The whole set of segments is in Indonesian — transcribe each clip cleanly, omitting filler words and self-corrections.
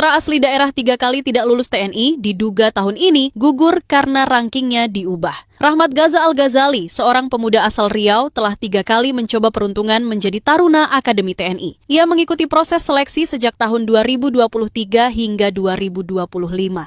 Putra asli daerah 3 kali tidak lulus TNI diduga tahun ini gugur karena rankingnya diubah. Rahmat Gaza Al-Ghazali, seorang pemuda asal Riau, telah 3 kali mencoba peruntungan menjadi taruna Akademi TNI. Ia mengikuti proses seleksi sejak tahun 2023 hingga 2025.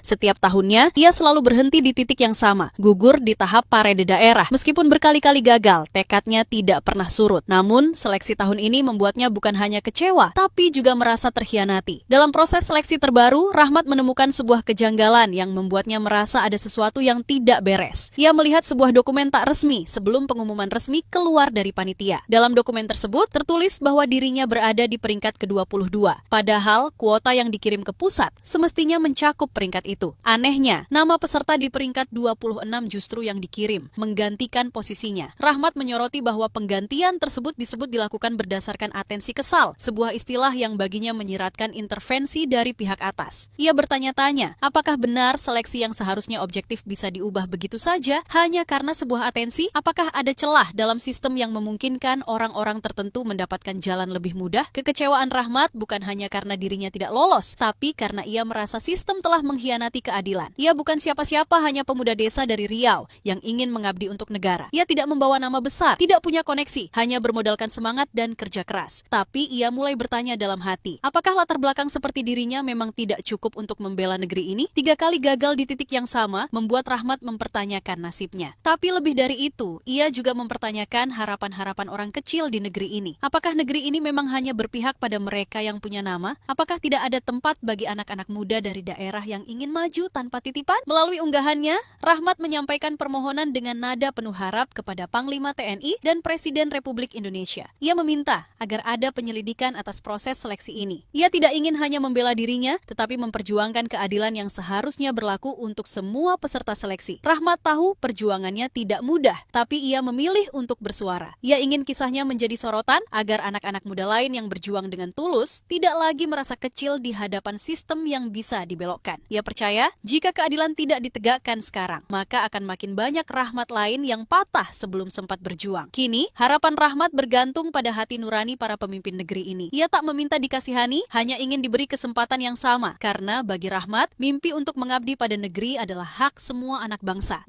Setiap tahunnya, ia selalu berhenti di titik yang sama, gugur di tahap parade daerah. Meskipun berkali-kali gagal, tekadnya tidak pernah surut. Namun, seleksi tahun ini membuatnya bukan hanya kecewa, tapi juga merasa terkhianati. Dalam proses seleksi terbaru, Rahmat menemukan sebuah kejanggalan yang membuatnya merasa ada sesuatu yang tidak beres. Ia melihat sebuah dokumen tak resmi sebelum pengumuman resmi keluar dari panitia. Dalam dokumen tersebut tertulis bahwa dirinya berada di peringkat ke-22. Padahal kuota yang dikirim ke pusat semestinya mencakup peringkat itu. Anehnya, nama peserta di peringkat 26 justru yang dikirim, menggantikan posisinya. Rahmat menyoroti bahwa penggantian tersebut disebut dilakukan berdasarkan atensi kesal, sebuah istilah yang baginya menyiratkan intervensi dari pihak atas. Ia bertanya-tanya, apakah benar seleksi yang seharusnya objektif bisa diubah begitu saja hanya karena sebuah atensi? Apakah ada celah dalam sistem yang memungkinkan orang-orang tertentu mendapatkan jalan lebih mudah? Kekecewaan Rahmat bukan hanya karena dirinya tidak lolos, tapi karena ia merasa sistem telah mengkhianati keadilan. Ia bukan siapa-siapa, hanya pemuda desa dari Riau yang ingin mengabdi untuk negara. Ia tidak membawa nama besar, tidak punya koneksi, hanya bermodalkan semangat dan kerja keras. Tapi ia mulai bertanya dalam hati, apakah latar belakang seperti dirinya memang tidak cukup untuk membela negeri ini? 3 kali gagal di titik yang sama membuat Rahmat mempertanyakan nasibnya. Tapi lebih dari itu, ia juga mempertanyakan harapan-harapan orang kecil di negeri ini. Apakah negeri ini memang hanya berpihak pada mereka yang punya nama? Apakah tidak ada tempat bagi anak-anak muda dari daerah yang ingin maju tanpa titipan? Melalui unggahannya, Rahmat menyampaikan permohonan dengan nada penuh harap kepada Panglima TNI dan Presiden Republik Indonesia. Ia meminta agar ada penyelidikan atas proses seleksi ini. Ia tidak ingin hanya membela dirinya, tetapi memperjuangkan keadilan yang seharusnya berlaku untuk semua peserta seleksi. Rahmat tahu perjuangannya tidak mudah, tapi ia memilih untuk bersuara. Ia ingin kisahnya menjadi sorotan agar anak-anak muda lain yang berjuang dengan tulus tidak lagi merasa kecil di hadapan sistem yang bisa dibelokkan. Ia percaya, jika keadilan tidak ditegakkan sekarang, maka akan makin banyak Rahmat lain yang patah sebelum sempat berjuang. Kini, harapan Rahmat bergantung pada hati nurani para pemimpin negeri ini. Ia tak meminta dikasihani, hanya ingin diberi kesempatan yang sama, karena bagi Rahmat, mimpi untuk mengabdi pada negeri adalah hak semua anak bangsa.